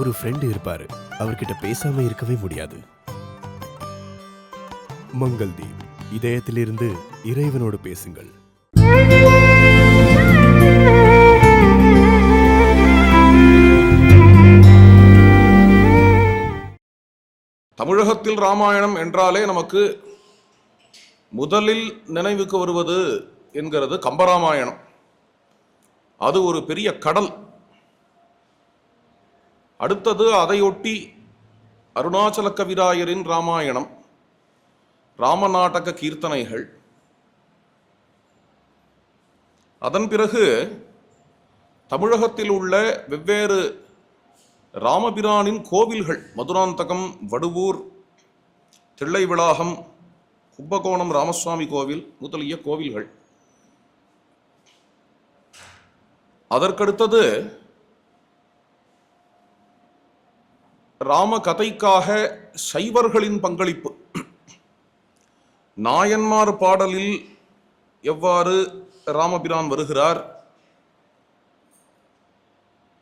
ஒரு ஃப்ரெண்ட் இருப்பாரு, அவர்கிட்ட பேசாம இருக்கவே முடியாது. மங்கள்தீப், இதயத்திலிருந்து இறைவனோடு பேசுங்கள். தமிழகத்தில் ராமாயணம் என்றாலே நமக்கு முதலில் நினைவுக்கு வருவது என்கிறது கம்பராமாயணம். அது ஒரு பெரிய கடல். அடுத்தது அதையொட்டி அருணாச்சல கவிராயரின் ராமாயணம், ராமநாடக கீர்த்தனைகள். அதன் பிறகு தமிழகத்தில் உள்ள வெவ்வேறு ராமபிரானின் கோவில்கள், மதுராந்தகம், வடுவூர், தில்லைவிளாகம், கும்பகோணம் ராமசுவாமி கோவில் முதலிய கோவில்கள். அதற்கடுத்தது ராம கதைக்காக சைவர்களின் பங்களிப்பு. நாயன்மார் பாடலில் எவ்வாறு ராமபிரான் வருகிறார்,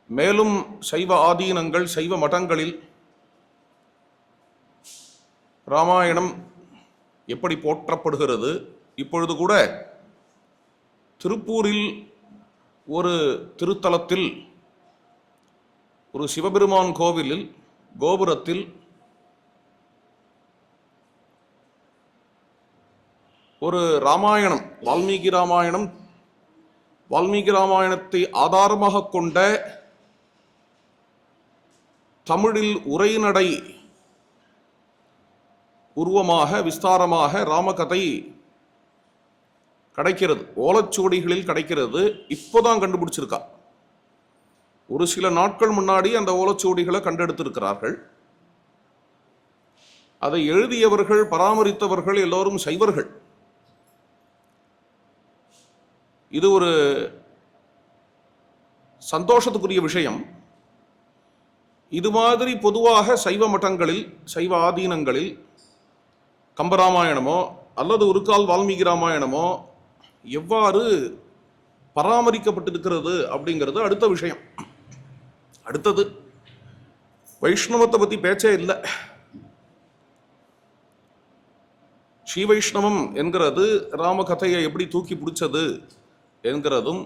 மேலும் சைவ ஆதீனங்கள், சைவ மடங்களில் ராமாயணம் எப்படி போற்றப்படுகிறது. இப்பொழுது கூட திருப்பூரில் ஒரு திருத்தலத்தில், ஒரு சிவபெருமான் கோவிலில் கோபுரத்தில் ஒரு ராமாயணம், வால்மீகி ராமாயணத்தை ஆதாரமாக கொண்ட தமிழில் உரைநடை உருவமாக விஸ்தாரமாக ராமகதை கிடைக்கிறது, ஓலைச்சுவடிகளில் கிடைக்கிறது. இப்போதான் கண்டுபிடிச்சிருக்கா. ஒரு சில நாட்கள் முன்னாடி அந்த ஓலைச்சுவடிகளை கண்டெடுத்திருக்கிறார்கள். அதை எழுதியவர்கள், பராமரித்தவர்கள் எல்லோரும் சைவர்கள். இது ஒரு சந்தோஷத்துக்குரிய விஷயம். இது மாதிரி பொதுவாக சைவ மட்டங்களில், சைவ ஆதீனங்களில் கம்பராமாயணமோ அல்லது ஒரு கால் வால்மீகி ராமாயணமோ எவ்வாறு பராமரிக்கப்பட்டிருக்கிறது அப்படிங்கிறது அடுத்த விஷயம். அடுத்தது வைஷ்ணவத்தை பற்றி பேச்சே இல்லை. ஸ்ரீ வைஷ்ணவம் என்கிறது ராமகதையை எப்படி தூக்கி பிடிச்சது என்கிறதும்,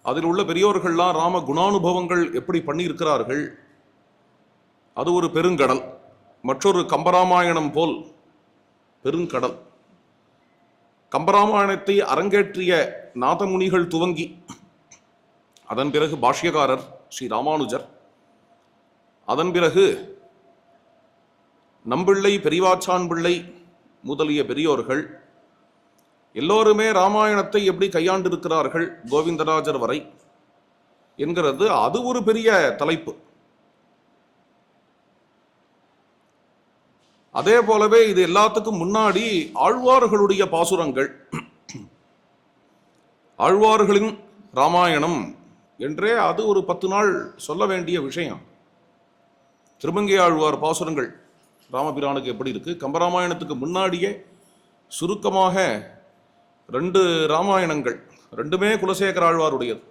அதில் உள்ள பெரியோர்கள்லாம் ராம குணானுபவங்கள் எப்படி பண்ணியிருக்கிறார்கள், அது ஒரு பெருங்கடல். மற்றொரு கம்பராமாயணம் போல் பெருங்கடல். கம்பராமாயணத்தை அரங்கேற்றிய நாதமுனிகள் துவங்கி, அதன் பிறகு பாஷ்யகாரர் ஸ்ரீ ராமானுஜர், அதன் பிறகு நம்பிள்ளை, பெரிவாச்சான் பிள்ளை முதலிய பெரியோர்கள் எல்லோருமே ராமாயணத்தை எப்படி கையாண்டிருக்கிறார்கள் கோவிந்தராஜர் வரை என்கிறது அது ஒரு பெரிய தலைப்பு. அதே போலவே இது எல்லாத்துக்கும் முன்னாடி ஆழ்வார்களுடைய பாசுரங்கள், ஆழ்வார்களின் ராமாயணம் என்றே அது ஒரு 10 நாள் சொல்ல வேண்டிய விஷயம். திருமங்கை ஆழ்வார் பாசுரங்கள் ராமபிரானுக்கு எப்படி இருக்கு, கம்பராமாயணத்துக்கு முன்னாடியே சுருக்கமாக 2 ராமாயணங்கள், 2மே குலசேகர ஆழ்வாருடையது.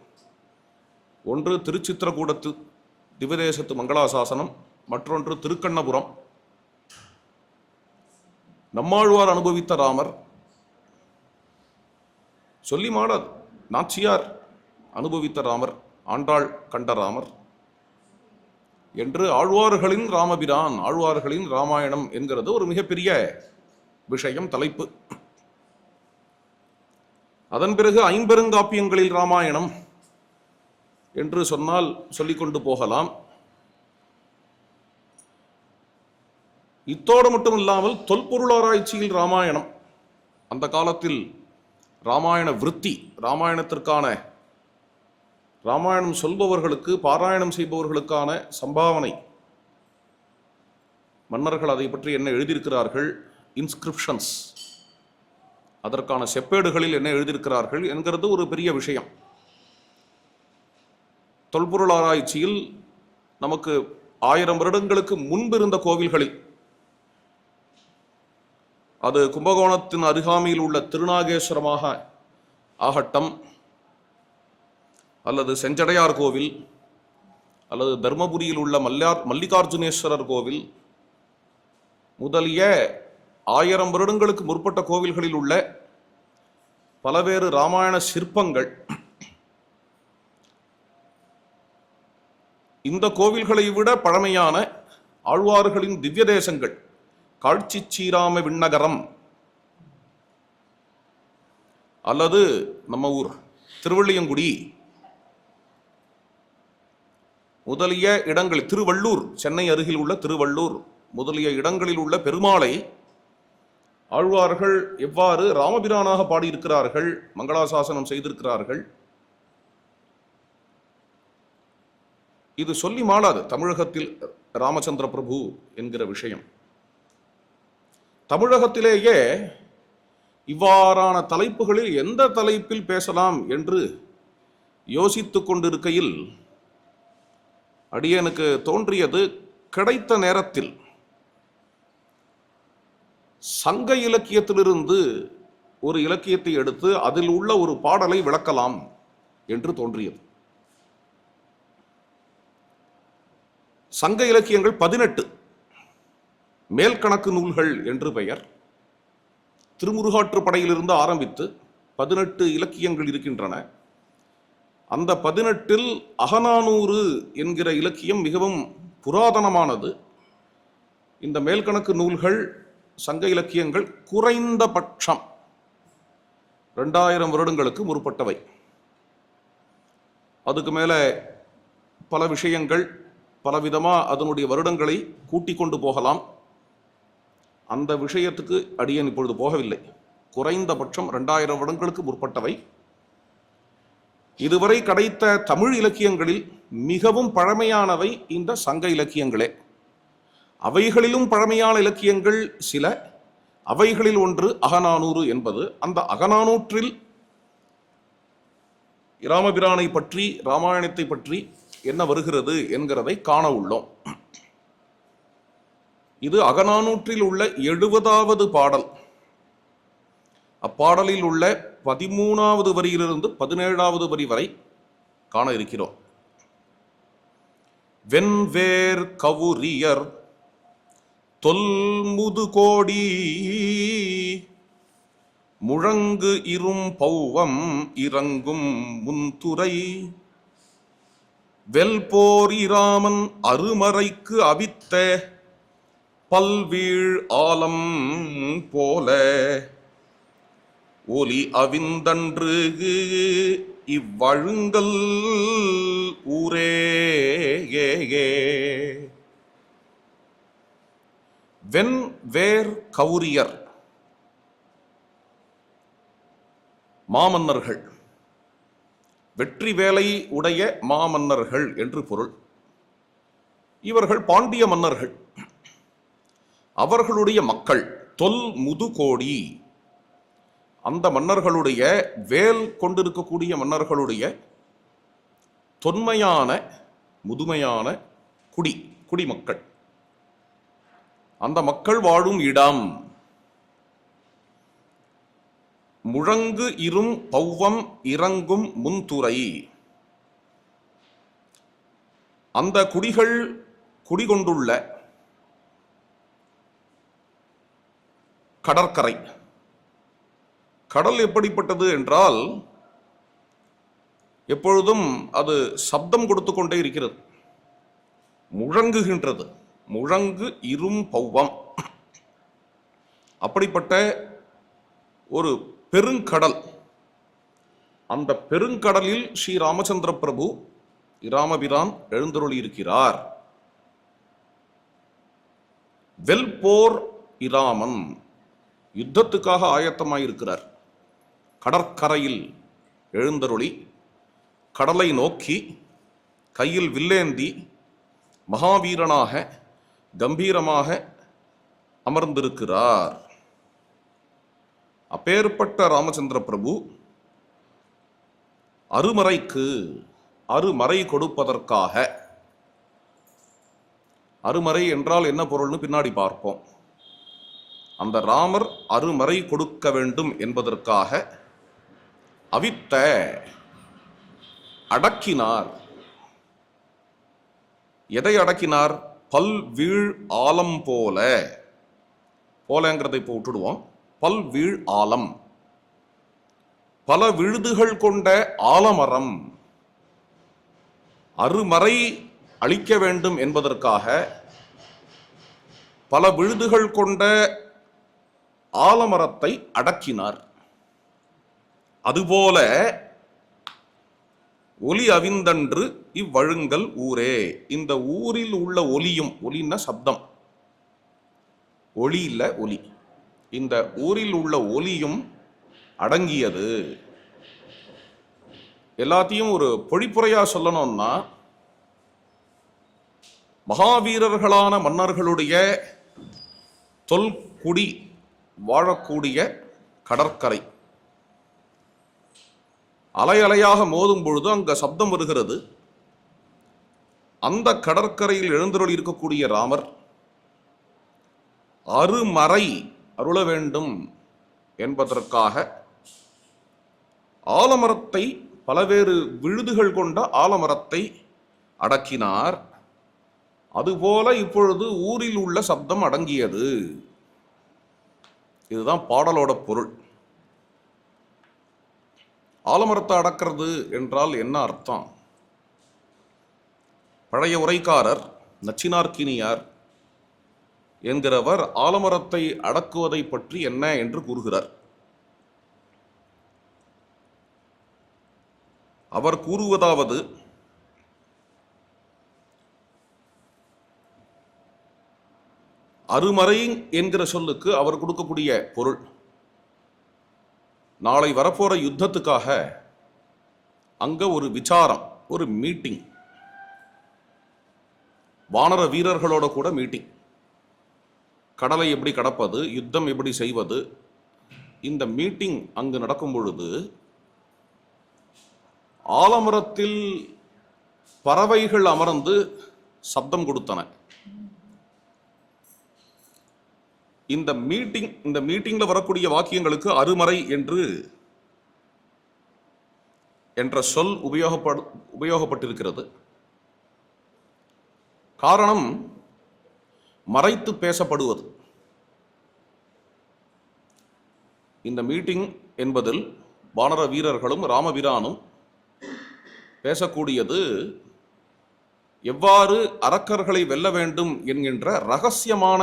ஒன்று திருச்சித்திரகூடத்து திவ்யதேசத்து மங்களாசாசனம், மற்றொன்று திருக்கண்ணபுரம் நம்மாழ்வார் அனுபவித்த ராமர். சொல்லி மாடாது, நாச்சியார் அனுபவித்த ராமர், ஆண்டாள் கண்ட ராமர் என்று ஆழ்வார்களின் ராமபிரான், ஆழ்வார்களின் ராமாயணம் என்கிறது ஒரு மிகப்பெரிய விஷயம், தலைப்பு. அதன் பிறகு 5 பெருங்காப்பியங்களில் ராமாயணம் என்று சொன்னால் சொல்லிக்கொண்டு போகலாம். இத்தோடு மட்டும் இல்லாமல் தொல்பொருளாராய்ச்சியில் ராமாயணம், அந்த காலத்தில் ராமாயண விருத்தி, ராமாயணத்திற்கான, ராமாயணம் சொல்பவர்களுக்கு, பாராயணம் செய்பவர்களுக்கான சம்பாவனை, மன்னர்கள் அதை பற்றி என்ன எழுதியிருக்கிறார்கள், இன்ஸ்கிரிப்ஷன்ஸ், அதற்கான செப்பேடுகளில் என்ன எழுதியிருக்கிறார்கள் என்கிறது ஒரு பெரிய விஷயம். தொல்பொருள் ஆராய்ச்சியில் நமக்கு 1000 வருடங்களுக்கு முன்பு இருந்த கோவில்களில், அது கும்பகோணத்தின் அருகாமையில் உள்ள திருநாகேஸ்வரமாக ஆகட்டம், அல்லது செஞ்சடையார் கோவில், அல்லது தர்மபுரியில் உள்ள மல்லிகார்ஜுனேஸ்வரர் கோவில் முதலிய 1000 வருடங்களுக்கு முற்பட்ட கோவில்களில் உள்ள பலவேறு இராமாயண சிற்பங்கள் இந்த கோவில்களை விட பழமையான ஆழ்வார்களின் திவ்ய தேசங்கள் காட்சி ஸ்ரீராம விண்ணகரம் அல்லது நம்ம ஊர் திருவள்ளியங்குடி முதலிய இடங்கள், திருவள்ளூர், சென்னை அருகில் உள்ள திருவள்ளூர் முதலிய இடங்களில் உள்ள பெருமாளை ஆழ்வார்கள் எவ்வாறு ராமபிரானாக பாடியிருக்கிறார்கள், மங்களாசாசனம் செய்திருக்கிறார்கள். இது சொல்லி மாளாது தமிழகத்தில் ராமச்சந்திர பிரபு என்கிற விஷயம். தமிழகத்திலேயே இவ்வாறான தலைப்புகளில் எந்த தலைப்பில் பேசலாம் என்று யோசித்துக் கொண்டிருக்கையில் அடியனுக்கு தோன்றியது, கிடைத்த நேரத்தில் சங்க இலக்கியத்திலிருந்து ஒரு இலக்கியத்தை எடுத்து அதில் உள்ள ஒரு பாடலை விளக்கலாம் என்று தோன்றியது. சங்க இலக்கியங்கள் 18 மேல்கணக்கு நூல்கள் என்று பெயர். திருமுருகாற்றுப்படையிலிருந்து ஆரம்பித்து 18 இலக்கியங்கள் இருக்கின்றன. அந்த 18இல் அகநானூறு என்கிற இலக்கியம் மிகவும் புராதனமானது. இந்த மேல்கணக்கு நூல்கள், சங்க இலக்கியங்கள் குறைந்தபட்சம் 2000 வருடங்களுக்கு முற்பட்டவை. அதுக்கு மேல பல விஷயங்கள் பலவிதமா அதனுடைய வருடங்களை கூட்டிக் கொண்டு போகலாம். அந்த விஷயத்துக்கு அடியேன் இப்பொழுது போகவில்லை. குறைந்தபட்சம் 2000 வருடங்களுக்கு முற்பட்டவை. இதுவரை கிடைத்த தமிழ் இலக்கியங்களில் மிகவும் பழமையானவை இந்த சங்க இலக்கியங்களே. அவைகளிலும் பழமையான இலக்கியங்கள் சில. அவைகளில் ஒன்று அகநானூறு என்பது. அந்த அகநானூற்றில் ராமபிரானை பற்றி, ராமாயணத்தை பற்றி என்ன வருகிறது என்கிறதை காண உள்ளோம். இது அகநானூற்றில் உள்ள 70வது பாடல். அப்பாடலில் உள்ள 13வது வரியிலிருந்து 17வது வரி வரை காண இருக்கிறோம். வெண்வேர் கவுரியர் தொல்முது கோடி முழங்கு இரும் பௌவம் இறங்கும் முன்துறை வெல்போர் இராமன் அருமறைக்கு அவித்த பல்வீழ் ஆலம் போல ஒலி அவிந்தன்று இவ்வழுங்கல் ஊரே. வெண் வேர் கவுரியர் மாமன்னர்கள், வெற்றி வேலை உடைய மாமன்னர்கள் என்று பொருள். இவர்கள் பாண்டிய மன்னர்கள். அவர்களுடைய மக்கள் தொல் முதுகோடி. அந்த மன்னர்களுடைய, வேல் கொண்டிருக்கக்கூடிய மன்னர்களுடைய தொன்மையான முதுமையான குடிமக்கள். அந்த மக்கள் வாழும் இடம் முழங்கு இரும் பௌவம் இறங்கும் முன்துறை. அந்த குடிகள் குடிகொண்டுள்ள கடற்கரை. கடல் எப்படிப்பட்டது என்றால், எப்பொழுதும் அது சப்தம் கொடுத்து கொண்டே இருக்கிறது, முழங்குகின்றது. முழங்கு இரும் பௌவம். அப்படிப்பட்ட ஒரு பெருங்கடல். அந்த பெருங்கடலில் ஸ்ரீ ராமச்சந்திர பிரபு ராமபிரான் எழுந்தருளி இருக்கிறார். வெல்போர் இராமன் யுத்தத்துக்காக ஆயத்தமாயிருக்கிறார். கடற்கரையில் எழுந்தருளி கடலை நோக்கி கையில் வில்லேந்தி மகாவீரனாக கம்பீரமாக அமர்ந்திருக்கிறார். அப்பேற்பட்ட ராமச்சந்திர பிரபு அருமறை கொடுப்பதற்காக, அருமறை என்றால் என்ன பொருள்னு பின்னாடி பார்ப்போம். அந்த ராமர் அருமறை கொடுக்க வேண்டும் என்பதற்காக அவித்த அடக்கினார். எதை அடக்கினார்? பல் வீழ் ஆலம் போல. போலங்கிறதை இப்போ விட்டுடுவோம். பல் வீழ் ஆலம், பல விழுதுகள் கொண்ட ஆலமரம். அருமறை அழிக்க வேண்டும் என்பதற்காக பல விழுதுகள் கொண்ட ஆலமரத்தை அடக்கினார். அதுபோல ஒலி அவிந்தன்று இவ்வழுங்கல் ஊரே. இந்த ஊரில் உள்ள ஒலியும், ஒலின்னா சப்தம், ஒளி இல்ல ஒலி, இந்த ஊரில் உள்ள ஒலியும் அடங்கியது. எல்லாத்தையும் ஒரு பொழிப்புரையா சொல்லணும்னா, மகாவீரர்களான மன்னர்களுடைய தொல்குடி வாழக்கூடிய கடற்கரை அலை அலையாக மோதும் பொழுது அங்க சப்தம் வருகிறது. அந்த கடற்கரையில் எழுந்தருளி இருக்கக்கூடிய ராமர் அருமறை அருள வேண்டும் என்பதற்காக ஆலமரத்தை, பலவேறு விழுதுகள் கொண்ட ஆலமரத்தை அடக்கினார். அதுபோல இப்பொழுது ஊரில் உள்ள சப்தம் அடங்கியது. இதுதான் பாடலோட பொருள். ஆலமரத்தை அடக்கிறது என்றால் என்ன அர்த்தம்? பழைய உரைக்காரர் நச்சினார்க்கினியார் என்கிறவர் ஆலமரத்தை அடக்குவதை பற்றி என்ன என்று கூறுகிறார். அவர் கூறுவதாவது, அருமறை என்கிற சொல்லுக்கு அவர் கொடுக்கக்கூடிய பொருள், நாளை வரப்போற யுத்தத்துக்காக அங்க ஒரு விசாரம், ஒரு மீட்டிங், வானர வீரர்களோட கூட மீட்டிங். கடலை எப்படி கடப்பது, யுத்தம் எப்படி செய்வது, இந்த மீட்டிங் அங்கு நடக்கும் பொழுது ஆலமரத்தில் பறவைகள் அமர்ந்து சப்தம் கொடுத்தன. இந்த மீட்டிங்ல வரக்கூடிய வாக்கியங்களுக்கு அருமறை என்ற சொல் உபயோகப்பட்டிருக்கிறது. காரணம், மறைத்து பேசப்படுவது. இந்த மீட்டிங் என்பதில் வானர வீரர்களும் ராமபிரானும் பேசக்கூடியது எவ்வாறு அரக்கர்களை வெல்ல வேண்டும் என்கின்ற ரகசியமான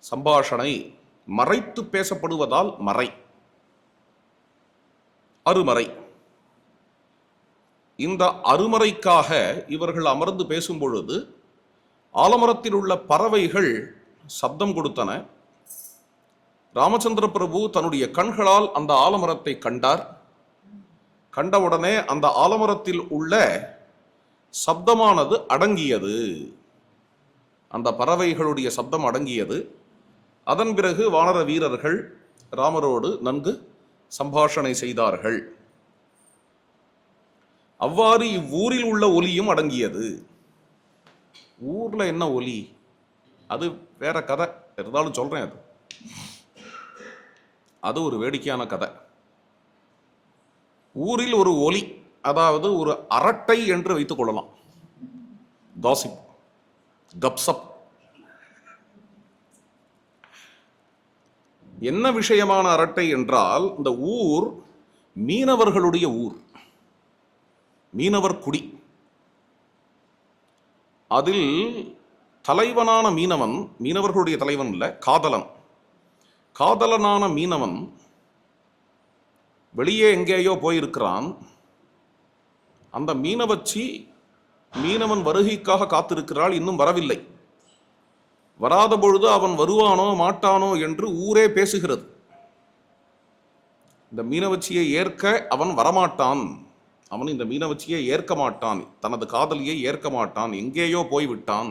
சம்பாஷணை. மறைத்து பேசப்படுவதால் மறை, அருமறை. இந்த அருமறைக்காக இவர்கள் அமர்ந்து பேசும் பொழுது ஆலமரத்தில் உள்ள பறவைகள் சப்தம் கொடுத்தன. ராமச்சந்திர பிரபு தன்னுடைய கண்களால் அந்த ஆலமரத்தை கண்டார். கண்டவுடனே அந்த ஆலமரத்தில் உள்ள சப்தமானது அடங்கியது, அந்த பறவைகளுடைய சப்தம் அடங்கியது. அதன் பிறகு வானர வீரர்கள் ராமரோடு நன்கு சம்பாஷணை செய்தார்கள். அவ்வாறு இவ்வூரில் உள்ள ஒலியும் அடங்கியது. ஊர்ல என்ன ஒலி, அது வேற கதை, இருந்தாலும் சொல்றேன். அது ஒரு வேடிக்கையான கதை. ஊரில் ஒரு ஒலி, அதாவது ஒரு அரட்டை என்று வைத்துக் கொள்ளலாம். காசிப், கப்சப். என்ன விஷயமான அரட்டை என்றால், இந்த ஊர் மீனவர்களுடைய ஊர், மீனவர் குடி. அதில் தலைவனான மீனவன், மீனவர்களுடைய தலைவன் இல்ல, காதலன். காதலனான மீனவன் வெளியே எங்கேயோ போயிருக்கிறான். அந்த மீனவச்சி மீனவன் வருகைக்காக காத்திருக்கிறாள், இன்னும் வரவில்லை. வராத பொழுது அவன் வருவானோ மாட்டானோ என்று ஊரே பேசுகிறது. இந்த மீனவச்சியை ஏற்க அவன் வரமாட்டான், அவன் இந்த மீனவச்சியை ஏற்க மாட்டான், தனது காதலியை ஏற்க மாட்டான், எங்கேயோ போய்விட்டான்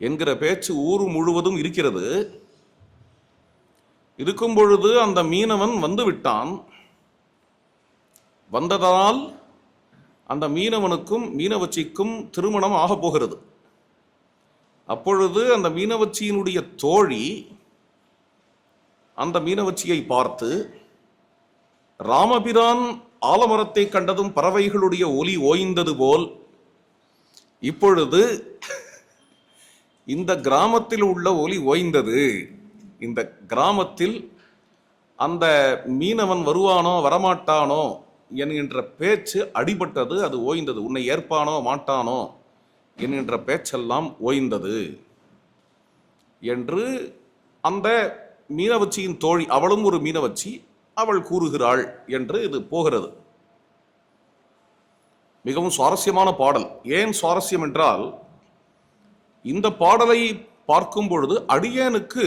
என்கிற பேச்சு ஊர் முழுவதும் இருக்கிறது. இருக்கும் பொழுது அந்த மீனவன் வந்து விட்டான். வந்ததால் அந்த மீனவனுக்கும் மீனவச்சிக்கும் திருமணம் ஆகப் போகிறது. அப்பொழுது அந்த மீனவச்சியினுடைய தோழி அந்த மீனவச்சியை பார்த்து, ராமபிரான் ஆலமரத்தை கண்டதும் பறவைகளுடைய ஒலி ஓய்ந்தது போல் இப்பொழுது இந்த கிராமத்தில் உள்ள ஒலி ஓய்ந்தது. இந்த கிராமத்தில் அந்த மீனவன் வருவானோ வரமாட்டானோ என்கின்ற பேச்சு அடிபட்டது, அது ஓய்ந்தது. உன்னை ஏற்பானோ மாட்டானோ என்கின்ற பேச்செல்லாம் ஓய்ந்தது என்று அந்த மீனவச்சியின் தோழி, அவளும் ஒரு மீனவச்சி, அவள் கூறுகிறாள் என்று இது போகிறது. மிகவும் சுவாரஸ்யமான பாடல். ஏன் சுவாரஸ்யம் என்றால், இந்த பாடலை பார்க்கும் பொழுது அடியேனுக்கு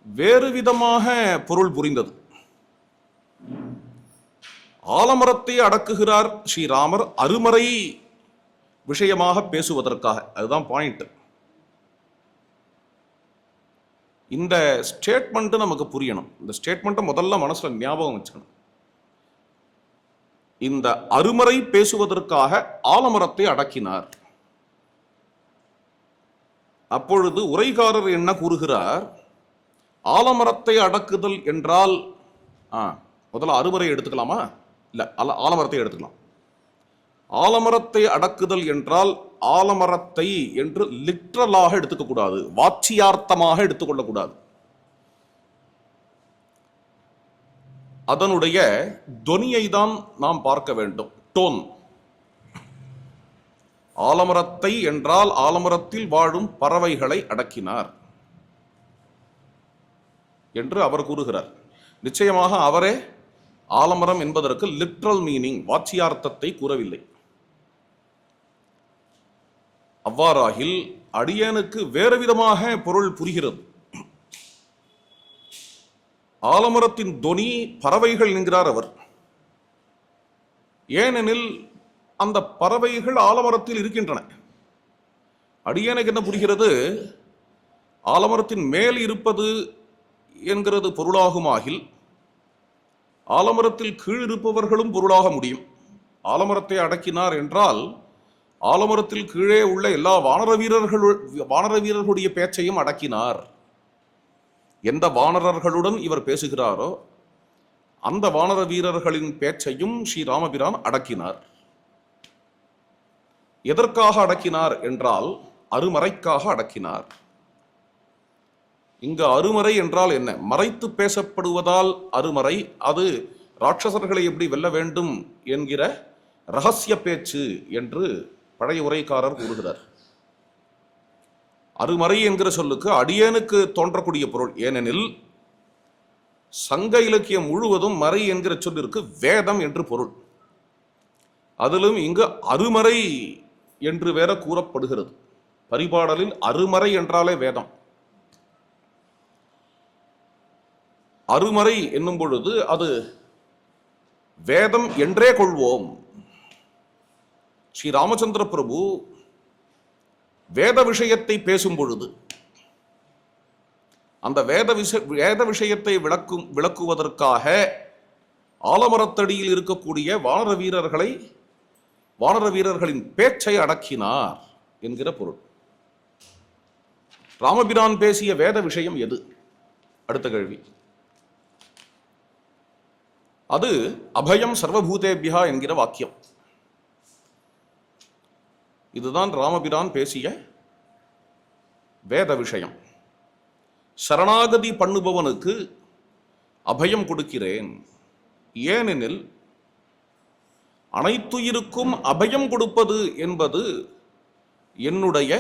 வேறு விதமாக பொருள் புரிந்தது. ஆலமரத்தை அடக்குகிறார் ஸ்ரீராமர் அருமறை விஷயமாக பேசுவதற்காக. அதுதான் பாயிண்ட். இந்த ஸ்டேட்மெண்ட் நமக்கு புரியணும். இந்த ஸ்டேட்மெண்ட்டை முதல்ல மனசுல ஞாபகம் வச்சுக்கணும். இந்த அருமறை பேசுவதற்காக ஆலமரத்தை அடக்கினார். அப்பொழுது உரைகாரர் என்ன கூறுகிறார்? ஆலமரத்தை அடக்குதல் என்றால் முதல்ல அருமறை எடுத்துக்கலாமா? இல்ல, ஆலமரத்தை எடுத்துக்கலாம். ஆலமரத்தை அடக்குதல் என்றால் ஆலமரத்தை என்று லிட்ரலாக எடுத்துக்க கூடாது, வாட்சியார்த்தமாக எடுத்துக்கொள்ளக்கூடாது. அதனுடைய தொனியை தான் நாம் பார்க்க வேண்டும், டோன். ஆலமரத்தை என்றால் ஆலமரத்தில் வாழும் பறவைகளை அடக்கினார் என்று அவர் கூறுகிறார். நிச்சயமாக அவரே ஆலமரம் என்பதற்கு லிட்ரல் மீனிங், வாட்சியார்த்தத்தை கூறவில்லை. அவ்வாறாகில் அடியனுக்கு வேறு விதமாக பொருள் புரிகிறது. ஆலமரத்தின் தொனி பறவைகள் என்கிறார் அவர். ஏனெனில் அந்த பறவைகள் ஆலமரத்தில் இருக்கின்றன. அடியனுக்கு என்ன புரிகிறது? ஆலமரத்தின் மேல் இருப்பது என்கிறது பொருளாகுமாகில் ஆலமரத்தில் கீழ் இருப்பவர்களும் பொருளாக முடியும். ஆலமரத்தை அடக்கினார் என்றால் ஆலமரத்தில் கீழே உள்ள எல்லா வானர வீரர்களுடைய பேச்சையும் அடக்கினார். எந்த வானரர்களுடன் இவர் பேசுகிறாரோ அந்த வானர வீரர்களின் பேச்சையும் ஸ்ரீராமபிரான் அடக்கினார். எதற்காக அடக்கினார் என்றால் அருமறைக்காக அடக்கினார். இங்கு அருமறை என்றால் என்ன? மறைத்து பேசப்படுவதால் அருமறை. அது ராட்சசர்களை எப்படி வெல்ல வேண்டும் என்கிற ரகசிய பேச்சு என்று பழைய உரைக்காரர் கூறுகிறார். அருமறை என்கிற சொல்லுக்கு அடியேனுக்கு தோன்றக்கூடிய பொருள். ஏனெனில் சங்க இலக்கியம் முழுவதும் மறை என்கிற சொல்லிற்கு வேதம் என்று பொருள். அதிலும் இங்கு அருமறை என்று வேற கூறப்படுகிறது. பரிபாடலில் அருமறை என்றாலே வேதம். அருமறை என்னும் பொழுது அது வேதம் என்றே கொள்வோம். ஸ்ரீ ராமச்சந்திர பிரபு வேத விஷயத்தை பேசும் பொழுது அந்த வேத விஷயத்தை விளக்குவதற்காக ஆலமரத்தடியில் இருக்கக்கூடிய வானர வீரர்களின் பேச்சை அடக்கினார் என்கிற பொருள். ராமபிரான் பேசிய வேத விஷயம் எது? அடுத்த கேள்வி. அது அபயம் சர்வபூதேபியா என்கிற வாக்கியம். இதுதான் ராமபிரான் பேசிய வேத விஷயம். சரணாகதி பண்ணுபவனுக்கு அபயம் கொடுக்கிறேன். ஏனெனில் அனைத்துயிருக்கும் அபயம் கொடுப்பது என்பது என்னுடைய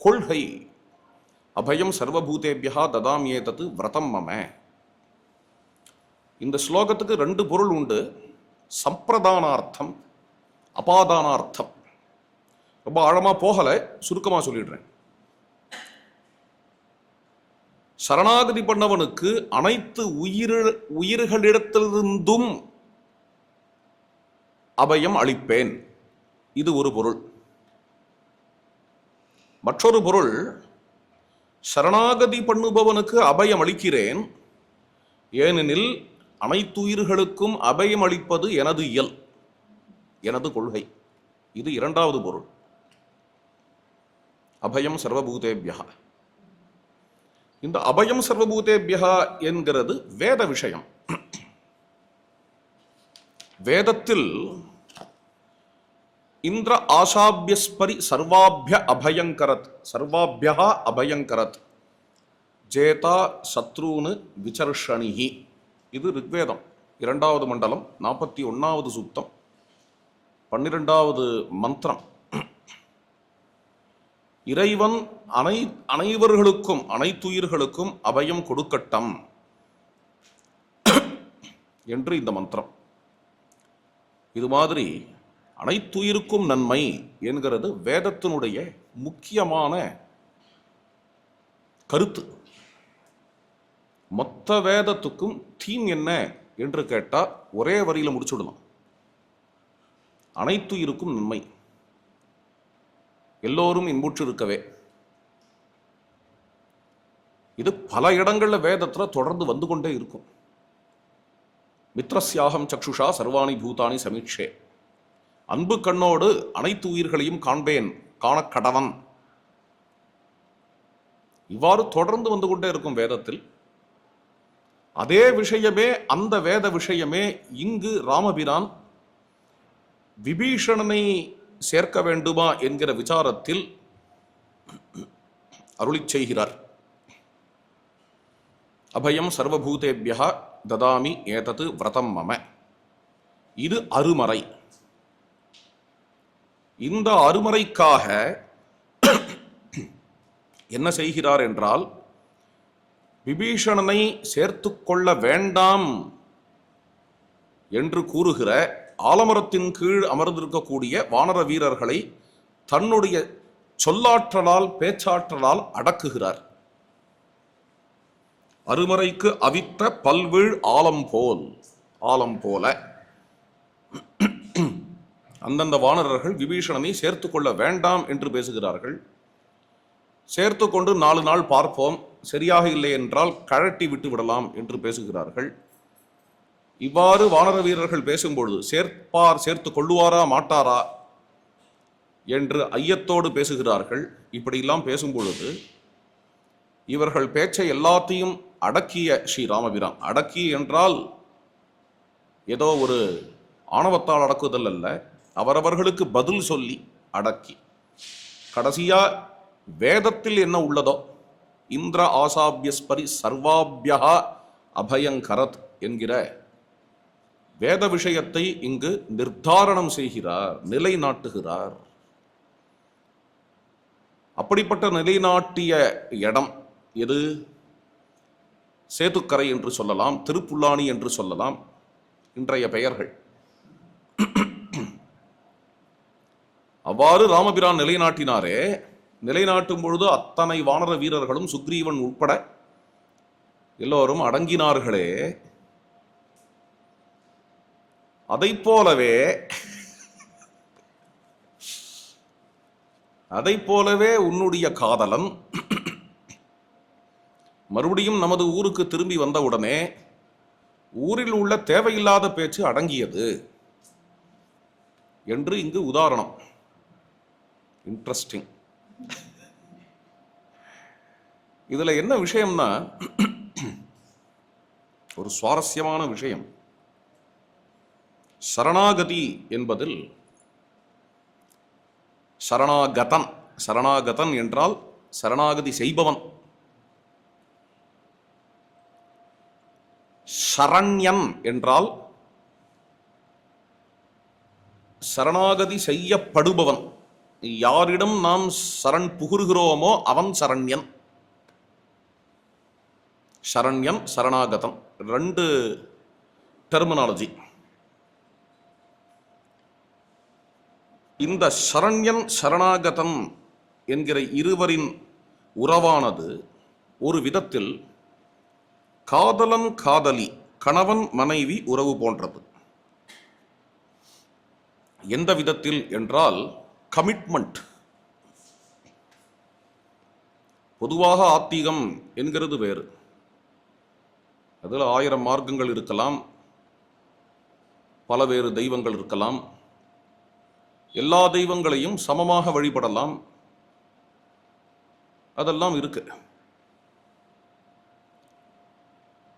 கொள்கை. அபயம் சர்வபூதேபியா ததாமியேதது விரதம் மம. இந்த ஸ்லோகத்துக்கு ரெண்டு பொருள் உண்டு. சம்பிரதானார்த்தம், அபாதானார்த்தம். ரொம்ப ஆழமா போகல, சுருக்கமா சொல்லிடுறேன். சரணாகதி பண்ணவனுக்கு அனைத்து உயிர்களிடத்திலிருந்தும் அபயம் அளிப்பேன். இது ஒரு பொருள். மற்றொரு பொருள், சரணாகதி பண்ணுபவனுக்கு அபயம் அளிக்கிறேன். ஏனெனில் அனைத்து உயிர்களுக்கும் அபயம் அளிப்பது எனது இயல், எனது கொள்கை. இது இரண்டாவது பொருள். அபயம் சர்வபூதேபியா. இந்த அபயம் சர்வபூதேபியா என்கிறது வேத விஷயம். வேதத்தில் இந்திர ஆசாபியஸ்பரி சர்வாபிய அபயங்கரத், சர்வாபியா அபயங்கரத் ஜேதா சத்ருன்னு விசர்ஷணிஹி. இது ரிக்வேதம் 2வது மண்டலம் 41வது சூக்தம் 12வது மந்திரம். இறைவன் அனைவர்களுக்கும் அனைத்துயிர்களுக்கும் அபயம் கொடுக்கட்டும் என்று இந்த மந்திரம். இது மாதிரி அனைத்துயிருக்கும் நன்மை என்கிறது வேதத்தினுடைய முக்கியமான கருத்து. மொத்த வேதத்துக்கும் தீம் என்ன என்று கேட்டால் ஒரே வரியில முடிச்சுடலாம். அனைத்துயிருக்கும் நன்மை, எல்லோரும் இன்புற்று இருக்கவே. இது பல இடங்கள்ல வேதத்துல தொடர்ந்து வந்து கொண்டே இருக்கும். மித்ரஸ்யாகம் சக்ஷுஷா சர்வாணி பூதானி சமீட்சே, அன்பு கண்ணோடு அனைத்து உயிர்களையும் காண்பேன் காணக்கடவன். இவ்வாறு தொடர்ந்து வந்து கொண்டே இருக்கும் வேதத்தில். அதே விஷயமே, அந்த வேத விஷயமே இங்கு ராமபிரான் விபீஷணனை சேர்க்க வேண்டுமா என்கிற விசாரத்தில் அருளிச் செய்கிறார். அபயம் சர்வபூதேபியா ததாமி ஏதது விரதம் மம. இது அருமறை. இந்த அருமறைக்காக என்ன செய்கிறார் என்றால், விபீஷணனை சேர்த்து கொள்ள வேண்டாம் என்று கூறுகிற ஆலமரத்தின் கீழ் அமர்ந்திருக்கக்கூடிய வானர வீரர்களை தன்னுடைய சொல்லாற்றலால் பேச்சாற்றலால் அடக்குகிறார். அருமறைக்கு அவித்த பல்வீழ் ஆலம் போல அந்தந்த வானரர்கள் விபீஷணனை சேர்த்து கொள்ள வேண்டாம் என்று பேசுகிறார்கள். சேர்த்து கொண்டு 4 நாள் பார்ப்போம், சரியாக இல்லை என்றால் கழட்டி விட்டு விடலாம் என்று பேசுகிறார்கள். இவ்வாறு வானர வீரர்கள் பேசும்பொழுது சேர்த்து கொள்ளுவாரா மாட்டாரா என்று ஐயத்தோடு பேசுகிறார்கள். இப்படியெல்லாம் பேசும்பொழுது இவர்கள் பேச்சை எல்லாத்தையும் அடக்கிய ஸ்ரீராமபிரான், அடக்கி என்றால் ஏதோ ஒரு ஆணவத்தால் அடக்குதல் அல்ல, அவரவர்களுக்கு பதில் சொல்லி அடக்கி கடைசியா வேதத்தில் என்ன உள்ளதோ, இந்திர ஆசாபியஸ்பரி சர்வாபியா அபயங்கரத் என்கிற வேத விஷயத்தை இங்கு நிர்தாரணம் செய்கிறார், நிலைநாட்டுகிறார். அப்படிப்பட்ட நிலைநாட்டிய இடம் எது? சேதுக்கரை என்று சொல்லலாம், திருப்புல்லானி என்று சொல்லலாம், இன்றைய பெயர்கள். அவ்வாறு ராமபிரான் நிலைநாட்டினாரே, நிலைநாட்டும் பொழுது அத்தனை வானர வீரர்களும் சுக்ரீவன் உட்பட எல்லோரும் அடங்கினார்களே. அதைப்போலவே உன்னுடைய காதலன் மறுபடியும் நமது ஊருக்கு திரும்பி வந்தவுடனே ஊரில் உள்ள தேவையில்லாத பேச்சு அடங்கியது என்று இங்கு உதாரணம். இன்ட்ரெஸ்டிங். இதுல என்ன விஷயம்னா, ஒரு சுவாரஸ்யமான விஷயம். சரணாகதி என்பதில் சரணாகதன் என்றால் சரணாகதி செய்பவன். சரண்யன் என்றால் சரணாகதி செய்யப்படுபவன். யாரிடம் நாம் சரண் புகுகிறோமோ அவன் சரண்யன். சரண்யன் சரணாகதன் 2 டெர்மினாலஜி. இந்த சரண்யன் சரணாகதன் என்கிற இருவரின் உறவானது ஒரு விதத்தில் காதலன் காதலி, கணவன் மனைவி உறவு போன்றது. எந்த விதத்தில் என்றால் கமிட்மெண்ட். பொதுவாக ஆத்திகம் என்கிறது வேறு. அதில் 1000 மார்க்கங்கள் இருக்கலாம், பல வேறு தெய்வங்கள் இருக்கலாம், எல்லா தெய்வங்களையும் சமமாக வழிபடலாம், அதெல்லாம் இருக்கு.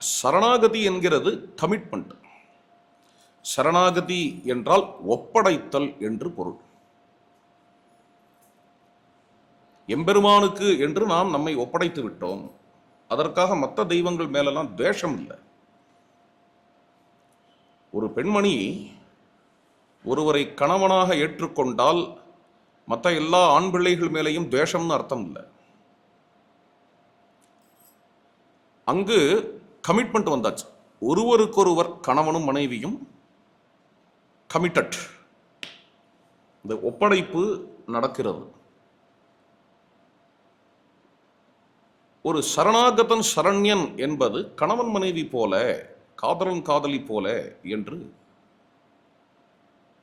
சரணாகதி என்கிறது கமிட்மெண்ட். சரணாகதி என்றால் ஒப்படைத்தல் என்று பொருள். எம்பெருமானுக்கு என்று நாம் நம்மை ஒப்படைத்து விட்டோம். அதற்காக மற்ற தெய்வங்கள் மேலெல்லாம் துவேஷம் இல்லை. ஒரு பெண்மணி ஒருவரை கணவனாக ஏற்றுக்கொண்டால் மற்ற எல்லா ஆண் பிள்ளைகள் மேலேயும் துவேஷம்னு அர்த்தம் இல்லை. அங்கு கமிட்மெண்ட் வந்தாச்சு. ஒருவருக்கொருவர் கணவனும் மனைவியும் கமிட்டட், இந்த ஒப்படைப்பு நடக்கிறது. ஒரு சரணாகதன் சரண்யன் என்பது கணவன் மனைவி போல, காதலன் காதலி போல என்று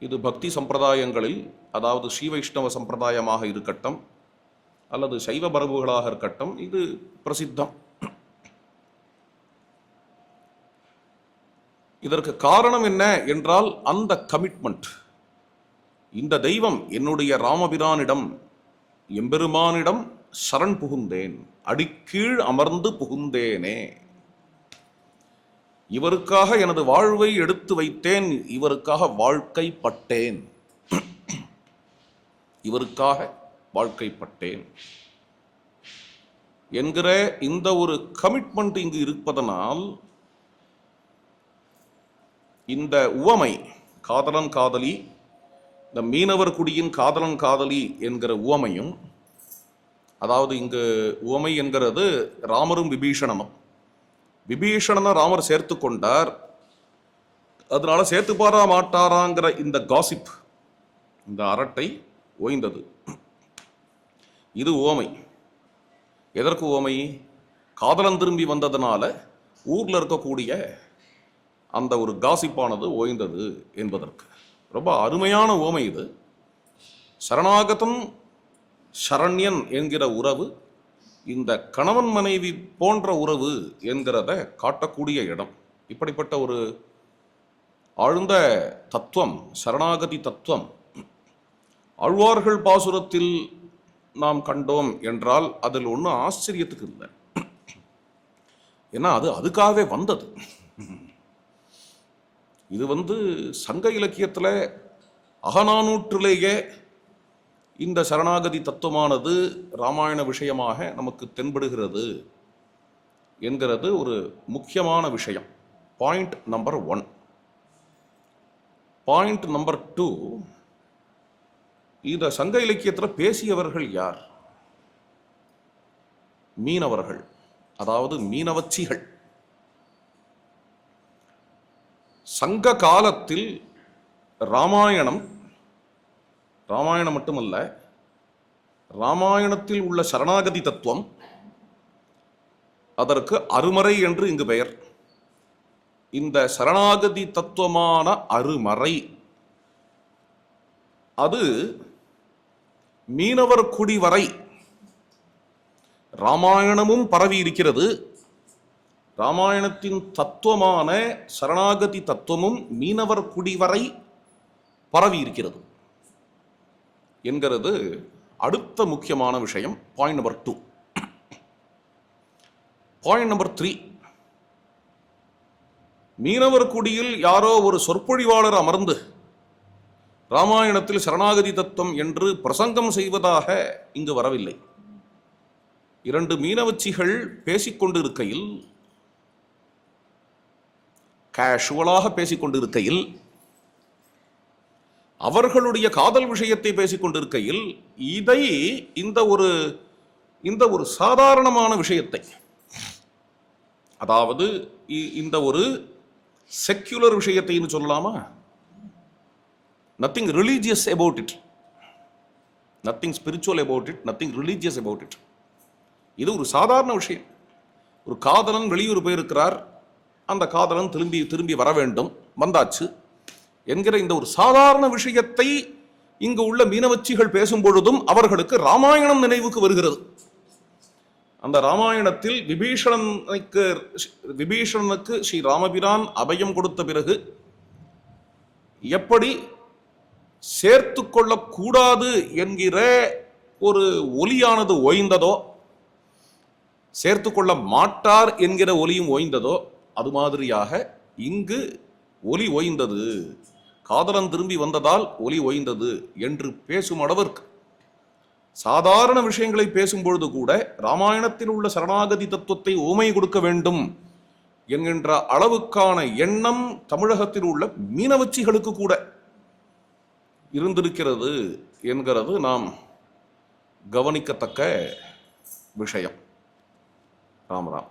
இது பக்தி சம்பிரதாயங்களில், அதாவது ஸ்ரீ வைஷ்ணவ சம்பிரதாயமாக இருக்கட்டும் அல்லது சைவ மரபுகளாக இருக்கட்டும், இது பிரசித்தம். இதற்கு காரணம் என்ன என்றால் அந்த கமிட்மெண்ட். இந்த தெய்வம் என்னுடைய ராமபிரானிடம், எம்பெருமானிடம் சரண் புகுந்தேன், அடிக்கீழ் அமர்ந்து புகுந்தேனே, இவருக்காக எனது வாழ்வை எடுத்து வைத்தேன், இவருக்காக வாழ்க்கைப்பட்டேன், இவருக்காக வாழ்க்கைப்பட்டேன் என்கிற இந்த ஒரு கமிட்மெண்ட் இங்கு இருப்பதனால் இந்த உவமை காதலன் காதலி, இந்த மீனவர் குடியின் காதலன் காதலி என்கிற உவமையும், அதாவது இங்கு உவமை என்கிறது ராமரும் விபீஷணனும். விபீஷணனை ராமர் சேர்த்து கொண்டார், அதனால சேர்த்துப்பாரா மாட்டாராங்கிற இந்த காசிப், இந்த அரட்டை ஓய்ந்தது. இது உவமை. எதற்கு உவமை? காதலன் திரும்பி வந்ததுனால ஊர்ல இருக்கக்கூடிய அந்த ஒரு காசிப்பானது ஓய்ந்தது என்பதற்கு. ரொம்ப அருமையான உவமை இது. சரணாகதன் சரண்யன் என்கிற உறவு இந்த கணவன் மனைவி போன்ற உறவு என்கிறத காட்டக்கூடிய இடம். இப்படிப்பட்ட ஒரு ஆழ்ந்த தத்துவம், சரணாகதி தத்துவம் ஆழ்வார்கள் பாசுரத்தில் நாம் கண்டோம் என்றால் அதில் ஒன்றும் ஆச்சரியத்துக்கு இல்லை. ஏன்னா அது அதுக்காகவே வந்தது. இது சங்க இலக்கியத்தில் அகநானூற்றிலேயே இந்த சரணாகதி தத்துவமானது ராமாயண விஷயமாக நமக்கு தென்படுகிறது என்கிறது ஒரு முக்கியமான விஷயம். Point number 1. பாயிண்ட் நம்பர் 2, இந்த சங்க இலக்கியத்தில் பேசியவர்கள் யார்? மீனவர்கள், அதாவது மீனவச்சிகள். சங்க காலத்தில் ராமாயணம் மட்டுமல்ல, ராமாயணத்தில் உள்ள சரணாகதி தத்துவம், அதற்கு அருமறை என்று இங்கு பெயர். இந்த சரணாகதி தத்துவமான அருமறை அது மீனவர் குடி வரை ராமாயணமும் பரவி இருக்கிறது. ராமாயணத்தின் தத்துவமான சரணாகதி தத்துவமும் மீனவர் குடி வரை பரவி இருக்கிறது என்கிறது அடுத்த முக்கியமான விஷயம். Point number 2. பாயிண்ட் நம்பர் 3, மீனவர் குடியில் யாரோ ஒரு சொற்பொழிவாளர் அமர்ந்து ராமாயணத்தில் சரணாகதி தத்துவம் என்று பிரசங்கம் செய்வதாக இங்கு வரவில்லை. 2 மீனவச்சிகள் பேசிக்கொண்டிருக்கையில், கேஷுவலாக பேசிக்கொண்டிருக்கையில், அவர்களுடைய காதல் விஷயத்தை பேசிக்கொண்டிருக்கையில், இதை இந்த ஒரு சாதாரணமான விஷயத்தை, அதாவது இந்த ஒரு செக்யுலர் விஷயத்தை சொல்லலாமா, nothing religious about it, nothing spiritual about it, nothing religious about it. இது ஒரு சாதாரண விஷயம். ஒரு காதலன் வெளியூர் போயிருக்கிறார், அந்த காதலன் திரும்பி வர வேண்டும், வந்தாச்சு என்கிற இந்த ஒரு சாதாரண விஷயத்தை இங்கு உள்ள மீனவச்சிகள் பேசும் பொழுதும் அவர்களுக்கு ராமாயணம் நினைவுக்கு வருகிறது. அந்த ராமாயணத்தில் விபீஷணனுக்கு ஸ்ரீ ராமபிரான் அபயம் கொடுத்த பிறகு எப்படி சேர்த்து கொள்ளக்கூடாது என்கிற ஒரு ஒலியானது ஓய்ந்ததோ, சேர்த்து கொள்ள மாட்டார் என்கிற ஒலியும் ஓய்ந்ததோ, அது மாதிரியாக இங்கு ஒலி ஓய்ந்தது, காதலன் திரும்பி வந்ததால் ஒலி ஓய்ந்தது என்று பேசும் அளவிற்கு சாதாரண விஷயங்களை பேசும்பொழுது கூட ராமாயணத்தில் உள்ள சரணாகதி தத்துவத்தை ஓமை கொடுக்க வேண்டும் என்கின்ற அளவுக்கான எண்ணம் தமிழகத்தில் உள்ள மீனவச்சிகளுக்கு கூட இருந்திருக்கிறது என்கிறது நாம் கவனிக்கத்தக்க விஷயம். ராம் ராம்.